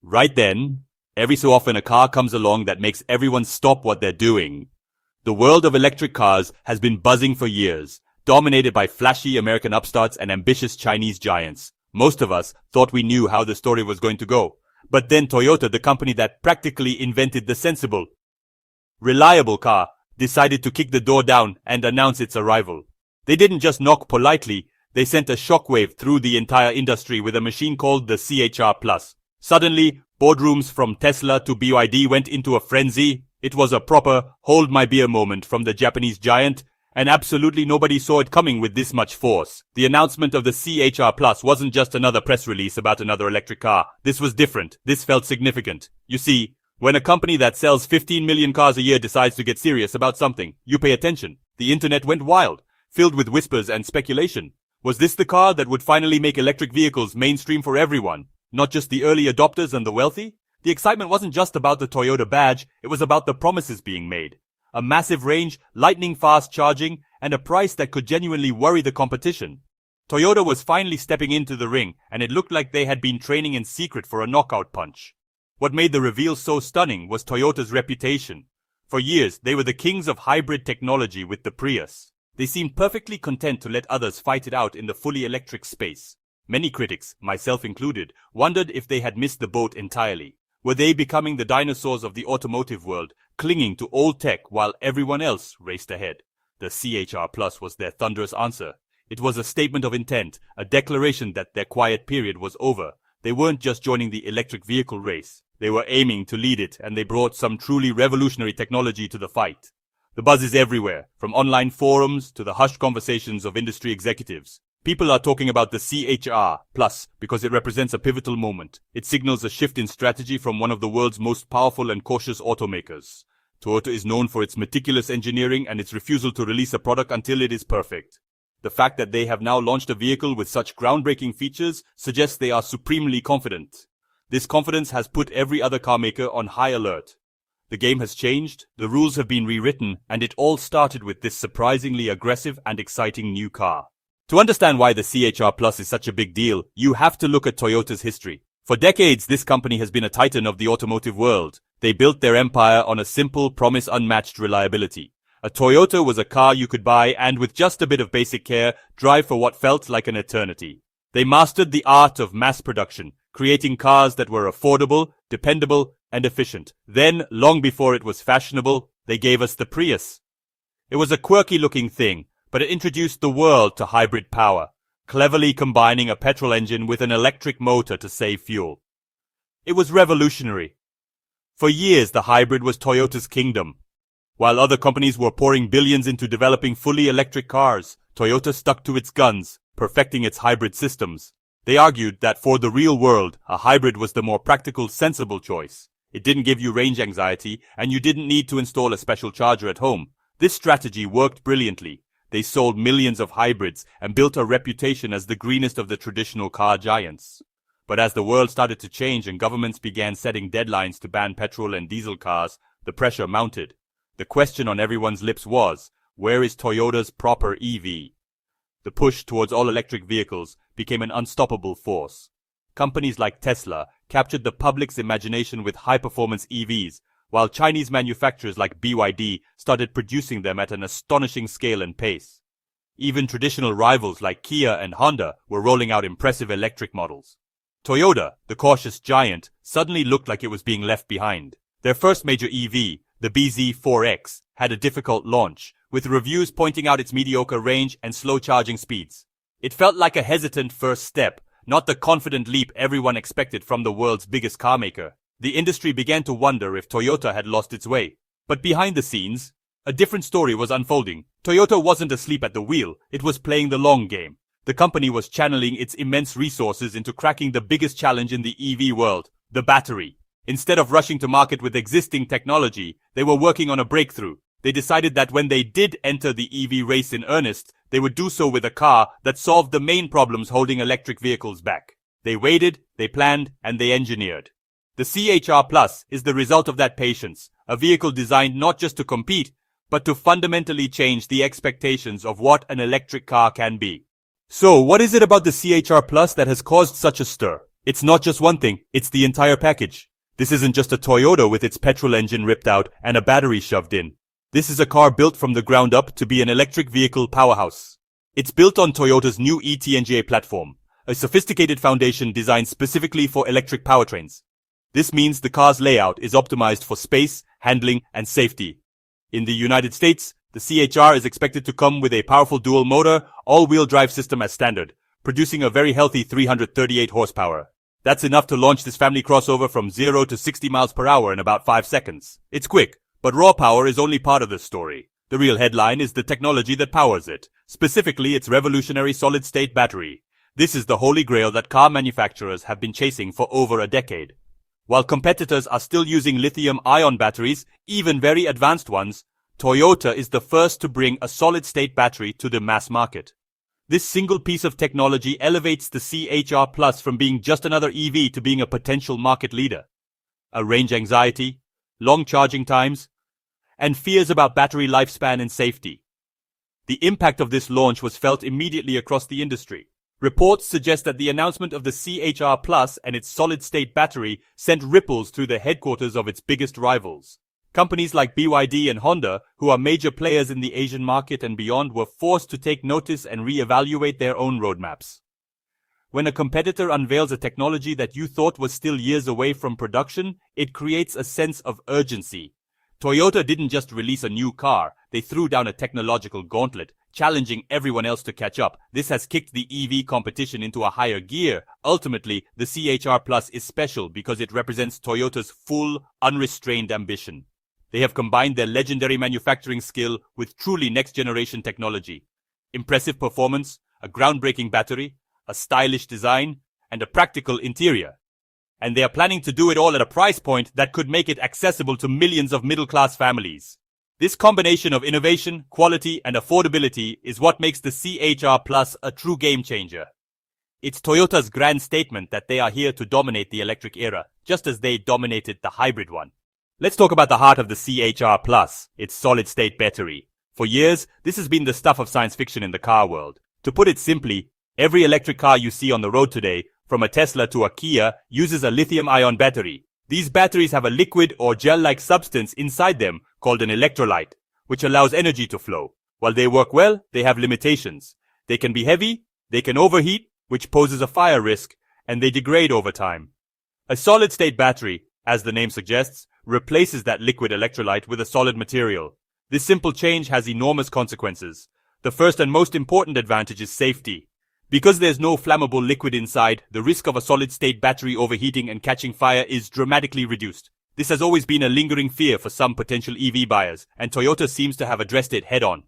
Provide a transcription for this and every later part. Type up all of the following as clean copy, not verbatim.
Right then, every so often a car comes along that makes everyone stop what they're doing. The world of electric cars has been buzzing for years, dominated by flashy American upstarts and ambitious Chinese giants. Most of us thought we knew how the story was going to go. But then Toyota, the company that practically invented the sensible, reliable car, decided to kick the door down and announce its arrival. They didn't just knock politely, they sent a shockwave through the entire industry with a machine called the CHR Plus. Suddenly, boardrooms from Tesla to BYD went into a frenzy. It was a proper hold my beer moment from the Japanese giant, and absolutely nobody saw it coming with this much force. The announcement of the CHR Plus wasn't just another press release about another electric car. This was different. This felt significant. You see, when a company that sells 15 million cars a year decides to get serious about something, you pay attention. The internet went wild, filled with whispers and speculation. Was this the car that would finally make electric vehicles mainstream for everyone, not just the early adopters and the wealthy? The excitement wasn't just about the Toyota badge, it was about the promises being made. A massive range, lightning-fast charging, and a price that could genuinely worry the competition. Toyota was finally stepping into the ring, and it looked like they had been training in secret for a knockout punch. What made the reveal so stunning was Toyota's reputation. For years, they were the kings of hybrid technology with the Prius. They seemed perfectly content to let others fight it out in the fully electric space. Many critics, myself included, wondered if they had missed the boat entirely. Were they becoming the dinosaurs of the automotive world, clinging to old tech while everyone else raced ahead? The CHR Plus was their thunderous answer. It was a statement of intent, a declaration that their quiet period was over. They weren't just joining the electric vehicle race. They were aiming to lead it, and they brought some truly revolutionary technology to the fight. The buzz is everywhere, from online forums to the hushed conversations of industry executives. People are talking about the CHR Plus because it represents a pivotal moment. It signals a shift in strategy from one of the world's most powerful and cautious automakers. Toyota is known for its meticulous engineering and its refusal to release a product until it is perfect. The fact that they have now launched a vehicle with such groundbreaking features suggests they are supremely confident. This confidence has put every other car maker on high alert. The game has changed, the rules have been rewritten, and it all started with this surprisingly aggressive and exciting new car. To understand why the CHR Plus is such a big deal, you have to look at Toyota's history. For decades, this company has been a titan of the automotive world. They built their empire on a simple, promise-unmatched reliability. A Toyota was a car you could buy and, with just a bit of basic care, drive for what felt like an eternity. They mastered the art of mass production, creating cars that were affordable, dependable, and efficient. Then, long before it was fashionable, they gave us the Prius. It was a quirky-looking thing, but it introduced the world to hybrid power, cleverly combining a petrol engine with an electric motor to save fuel. It was revolutionary. For years, the hybrid was Toyota's kingdom. While other companies were pouring billions into developing fully electric cars, Toyota stuck to its guns, perfecting its hybrid systems. They argued that for the real world, a hybrid was the more practical, sensible choice. It didn't give you range anxiety, and you didn't need to install a special charger at home. This strategy worked brilliantly. They sold millions of hybrids and built a reputation as the greenest of the traditional car giants. But as the world started to change and governments began setting deadlines to ban petrol and diesel cars, the pressure mounted. The question on everyone's lips was, where is Toyota's proper EV? The push towards all-electric vehicles became an unstoppable force. Companies like Tesla captured the public's imagination with high-performance EVs, while Chinese manufacturers like BYD started producing them at an astonishing scale and pace. Even traditional rivals like Kia and Honda were rolling out impressive electric models. Toyota, the cautious giant, suddenly looked like it was being left behind. Their first major EV, the BZ4X, had a difficult launch, with reviews pointing out its mediocre range and slow charging speeds. It felt like a hesitant first step, not the confident leap everyone expected from the world's biggest car maker. The industry began to wonder if Toyota had lost its way. But behind the scenes, a different story was unfolding. Toyota wasn't asleep at the wheel, it was playing the long game. The company was channeling its immense resources into cracking the biggest challenge in the EV world, the battery. Instead of rushing to market with existing technology, they were working on a breakthrough. They decided that when they did enter the EV race in earnest, they would do so with a car that solved the main problems holding electric vehicles back. They waited, they planned, and they engineered. The CHR Plus is the result of that patience, a vehicle designed not just to compete, but to fundamentally change the expectations of what an electric car can be. So, what is it about the CHR Plus that has caused such a stir? It's not just one thing, it's the entire package. This isn't just a Toyota with its petrol engine ripped out and a battery shoved in. This is a car built from the ground up to be an electric vehicle powerhouse. It's built on Toyota's new eTNGA platform, a sophisticated foundation designed specifically for electric powertrains. This means the car's layout is optimized for space, handling, and safety. In the United States, the CHR is expected to come with a powerful dual-motor, all-wheel drive system as standard, producing a very healthy 338 horsepower. That's enough to launch this family crossover from 0 to 60 miles per hour in about 5 seconds. It's quick, but raw power is only part of the story. The real headline is the technology that powers it, specifically its revolutionary solid-state battery. This is the holy grail that car manufacturers have been chasing for over a decade. While competitors are still using lithium-ion batteries, even very advanced ones, Toyota is the first to bring a solid-state battery to the mass market. This single piece of technology elevates the CHR Plus from being just another EV to being a potential market leader. A range anxiety, long charging times, and fears about battery lifespan and safety. The impact of this launch was felt immediately across the industry. Reports suggest that the announcement of the CHR Plus and its solid-state battery sent ripples through the headquarters of its biggest rivals. Companies like BYD and Honda, who are major players in the Asian market and beyond, were forced to take notice and re-evaluate their own roadmaps. When a competitor unveils a technology that you thought was still years away from production, it creates a sense of urgency. Toyota didn't just release a new car, they threw down a technological gauntlet, challenging everyone else to catch up. This has kicked the EV competition into a higher gear. Ultimately, the CHR Plus is special because it represents Toyota's full, unrestrained ambition. They have combined their legendary manufacturing skill with truly next-generation technology. Impressive performance, a groundbreaking battery, a stylish design, and a practical interior. And they are planning to do it all at a price point that could make it accessible to millions of middle-class families. This combination of innovation, quality, and affordability is what makes the CHR Plus a true game-changer. It's Toyota's grand statement that they are here to dominate the electric era, just as they dominated the hybrid one. Let's talk about the heart of the CHR Plus, its solid-state battery. For years, this has been the stuff of science fiction in the car world. To put it simply, every electric car you see on the road today, from a Tesla to a Kia, uses a lithium-ion battery. These batteries have a liquid or gel-like substance inside them called an electrolyte, which allows energy to flow. While they work well, they have limitations. They can be heavy, they can overheat, which poses a fire risk, and they degrade over time. A solid-state battery, as the name suggests, replaces that liquid electrolyte with a solid material. This simple change has enormous consequences. The first and most important advantage is safety. Because there's no flammable liquid inside, the risk of a solid-state battery overheating and catching fire is dramatically reduced. This has always been a lingering fear for some potential EV buyers, and Toyota seems to have addressed it head-on.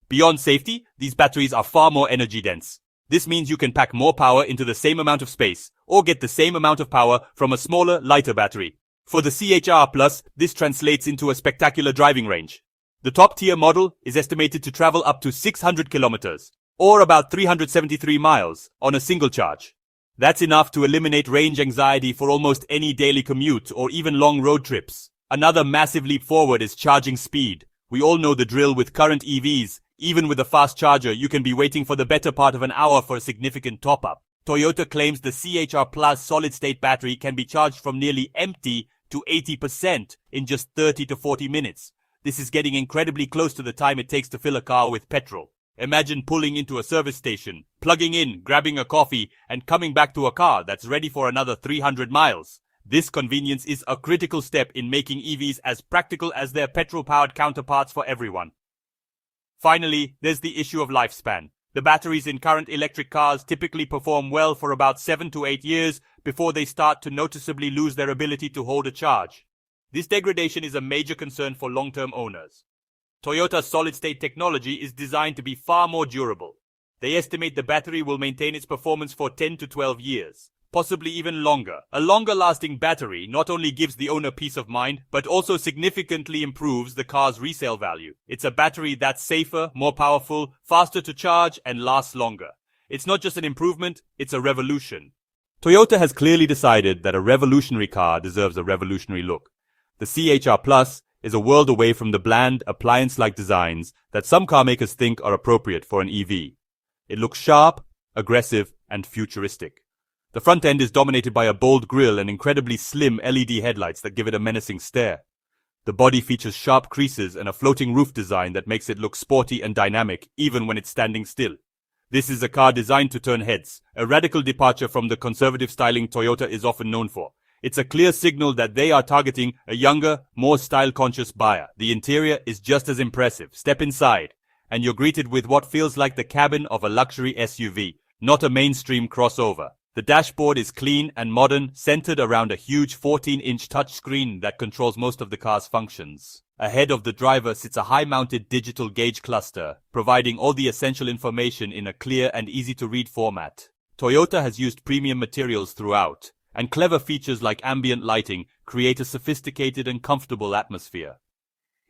Beyond safety, these batteries are far more energy-dense. This means you can pack more power into the same amount of space, or get the same amount of power from a smaller, lighter battery. For the CHR Plus, this translates into a spectacular driving range. The top-tier model is estimated to travel up to 600 kilometers, or about 373 miles, on a single charge. That's enough to eliminate range anxiety for almost any daily commute or even long road trips. Another massive leap forward is charging speed. We all know the drill with current EVs. Even with a fast charger, you can be waiting for the better part of an hour for a significant top-up. Toyota claims the CHR Plus solid-state battery can be charged from nearly empty to 80% in just 30 to 40 minutes. This is getting incredibly close to the time it takes to fill a car with petrol. Imagine pulling into a service station, plugging in, grabbing a coffee, and coming back to a car that's ready for another 300 miles. This convenience is a critical step in making EVs as practical as their petrol-powered counterparts for everyone. Finally, there's the issue of lifespan. The batteries in current electric cars typically perform well for about 7 to 8 years before they start to noticeably lose their ability to hold a charge. This degradation is a major concern for long-term owners. Toyota's solid-state technology is designed to be far more durable. They estimate the battery will maintain its performance for 10 to 12 years, possibly even longer. A longer-lasting battery not only gives the owner peace of mind, but also significantly improves the car's resale value. It's a battery that's safer, more powerful, faster to charge, and lasts longer. It's not just an improvement, it's a revolution. Toyota has clearly decided that a revolutionary car deserves a revolutionary look. The CHR Plus is a world away from the bland, appliance-like designs that some car makers think are appropriate for an EV. It looks sharp, aggressive, and futuristic. The front end is dominated by a bold grille and incredibly slim LED headlights that give it a menacing stare. The body features sharp creases and a floating roof design that makes it look sporty and dynamic even when it's standing still. This is a car designed to turn heads, a radical departure from the conservative styling Toyota is often known for. It's a clear signal that they are targeting a younger, more style-conscious buyer. The interior is just as impressive. Step inside, and you're greeted with what feels like the cabin of a luxury SUV, not a mainstream crossover. The dashboard is clean and modern, centered around a huge 14-inch touchscreen that controls most of the car's functions. Ahead of the driver sits a high-mounted digital gauge cluster, providing all the essential information in a clear and easy-to-read format. Toyota has used premium materials throughout, and clever features like ambient lighting create a sophisticated and comfortable atmosphere.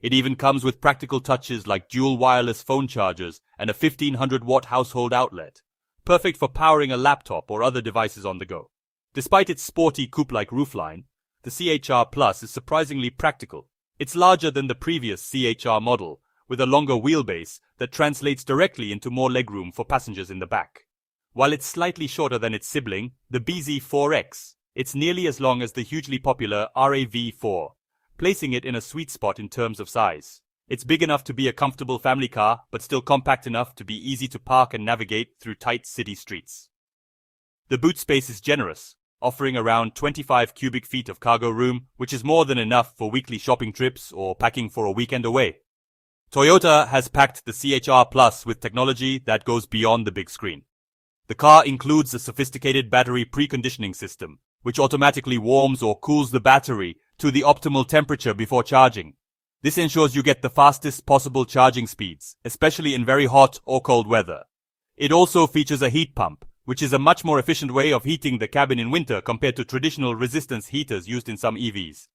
It even comes with practical touches like dual wireless phone chargers and a 1500-watt household outlet, perfect for powering a laptop or other devices on the go. Despite its sporty coupe-like roofline, the CHR Plus is surprisingly practical. It's larger than the previous CHR model, with a longer wheelbase that translates directly into more legroom for passengers in the back. While it's slightly shorter than its sibling, the BZ4X, it's nearly as long as the hugely popular RAV4, placing it in a sweet spot in terms of size. It's big enough to be a comfortable family car, but still compact enough to be easy to park and navigate through tight city streets. The boot space is generous, offering around 25 cubic feet of cargo room, which is more than enough for weekly shopping trips or packing for a weekend away. Toyota has packed the CHR Plus with technology that goes beyond the big screen. The car includes a sophisticated battery preconditioning system, which automatically warms or cools the battery to the optimal temperature before charging. This ensures you get the fastest possible charging speeds, especially in very hot or cold weather. It also features a heat pump, which is a much more efficient way of heating the cabin in winter compared to traditional resistance heaters used in some EVs.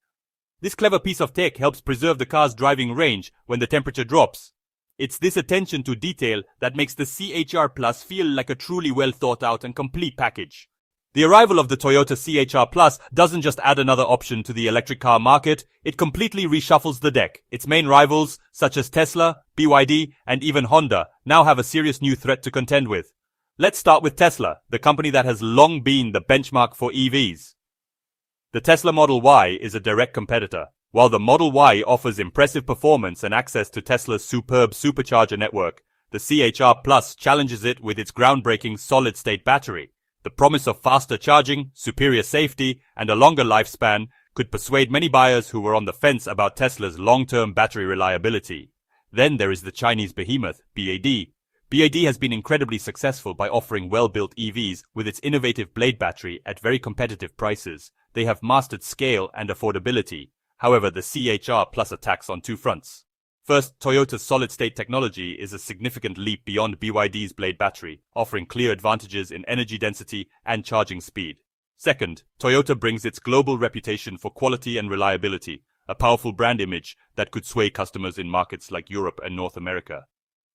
This clever piece of tech helps preserve the car's driving range when the temperature drops. It's this attention to detail that makes the CHR Plus feel like a truly well thought out and complete package. The arrival of the Toyota CHR Plus doesn't just add another option to the electric car market, it completely reshuffles the deck. Its main rivals, such as Tesla, BYD, and even Honda, now have a serious new threat to contend with. Let's start with Tesla, the company that has long been the benchmark for EVs. The Tesla Model Y is a direct competitor. While the Model Y offers impressive performance and access to Tesla's superb supercharger network, the CHR Plus challenges it with its groundbreaking solid-state battery. The promise of faster charging, superior safety, and a longer lifespan could persuade many buyers who were on the fence about Tesla's long-term battery reliability. Then there is the Chinese behemoth, BYD. BYD has been incredibly successful by offering well-built EVs with its innovative blade battery at very competitive prices. They have mastered scale and affordability. However, the CHR Plus attacks on two fronts. First, Toyota's solid-state technology is a significant leap beyond BYD's blade battery, offering clear advantages in energy density and charging speed. Second, Toyota brings its global reputation for quality and reliability, a powerful brand image that could sway customers in markets like Europe and North America.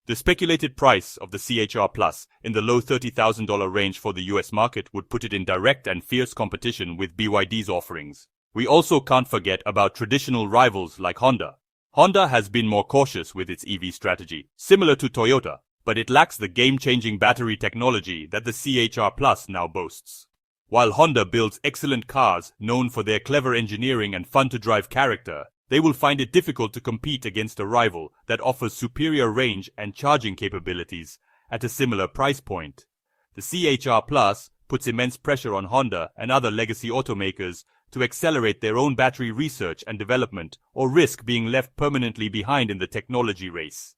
The speculated price of the CHR Plus in the low $30,000 range for the US market would put it in direct and fierce competition with BYD's offerings. We also can't forget about traditional rivals like Honda. Honda has been more cautious with its EV strategy, similar to Toyota, but it lacks the game-changing battery technology that the CHR Plus now boasts. While Honda builds excellent cars known for their clever engineering and fun-to-drive character, they will find it difficult to compete against a rival that offers superior range and charging capabilities at a similar price point. The CHR Plus puts immense pressure on Honda and other legacy automakers to accelerate their own battery research and development or risk being left permanently behind in the technology race.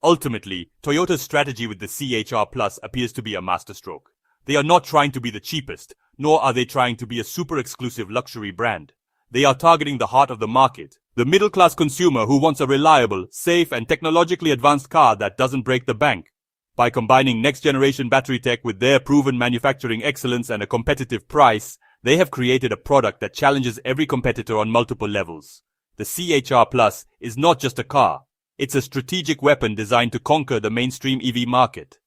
Ultimately, Toyota's strategy with the CHR Plus appears to be a masterstroke. They are not trying to be the cheapest, nor are they trying to be a super exclusive luxury brand. They are targeting the heart of the market, the middle-class consumer who wants a reliable, safe, and technologically advanced car that doesn't break the bank. By combining next-generation battery tech with their proven manufacturing excellence and a competitive price, they have created a product that challenges every competitor on multiple levels. The CHR Plus is not just a car. It's a strategic weapon designed to conquer the mainstream EV market.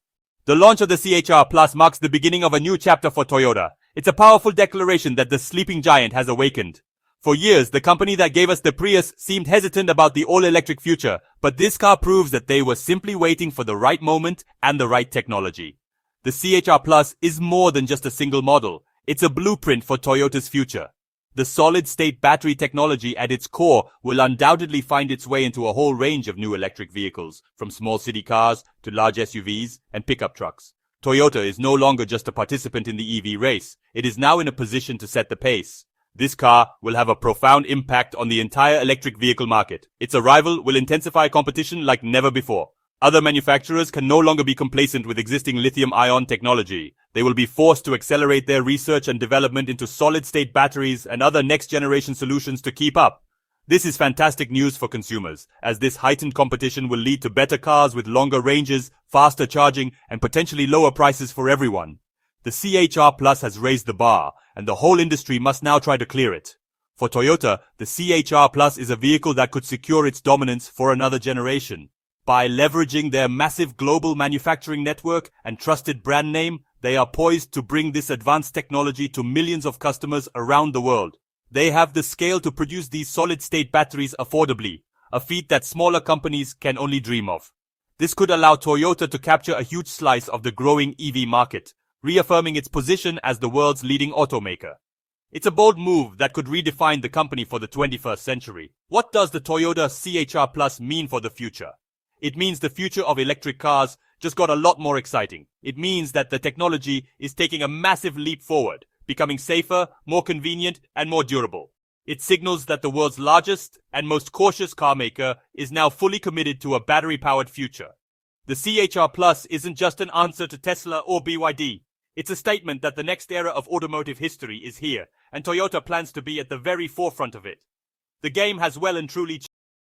The launch of the CHR Plus marks the beginning of a new chapter for Toyota. It's a powerful declaration that the sleeping giant has awakened. For years, the company that gave us the Prius seemed hesitant about the all-electric future, but this car proves that they were simply waiting for the right moment and the right technology. The CHR Plus is more than just a single model. It's a blueprint for Toyota's future. The solid-state battery technology at its core will undoubtedly find its way into a whole range of new electric vehicles, from small city cars to large SUVs and pickup trucks. Toyota is no longer just a participant in the EV race. It is now in a position to set the pace. This car will have a profound impact on the entire electric vehicle market. Its arrival will intensify competition like never before. Other manufacturers can no longer be complacent with existing lithium-ion technology. They will be forced to accelerate their research and development into solid-state batteries and other next-generation solutions to keep up. This is fantastic news for consumers, as this heightened competition will lead to better cars with longer ranges, faster charging, and potentially lower prices for everyone. The CHR Plus has raised the bar, and the whole industry must now try to clear it. For Toyota, the CHR Plus is a vehicle that could secure its dominance for another generation. By leveraging their massive global manufacturing network and trusted brand name, they are poised to bring this advanced technology to millions of customers around the world. They have the scale to produce these solid-state batteries affordably, a feat that smaller companies can only dream of. This could allow Toyota to capture a huge slice of the growing EV market, reaffirming its position as the world's leading automaker. It's a bold move that could redefine the company for the 21st century. What does the Toyota CHR Plus mean for the future? It means the future of electric cars just got a lot more exciting. It means that the technology is taking a massive leap forward, becoming safer, more convenient, and more durable. It signals that the world's largest and most cautious car maker is now fully committed to a battery-powered future. The CHR Plus isn't just an answer to Tesla or BYD. It's a statement that the next era of automotive history is here, and Toyota plans to be at the very forefront of it. The game has well and truly changed.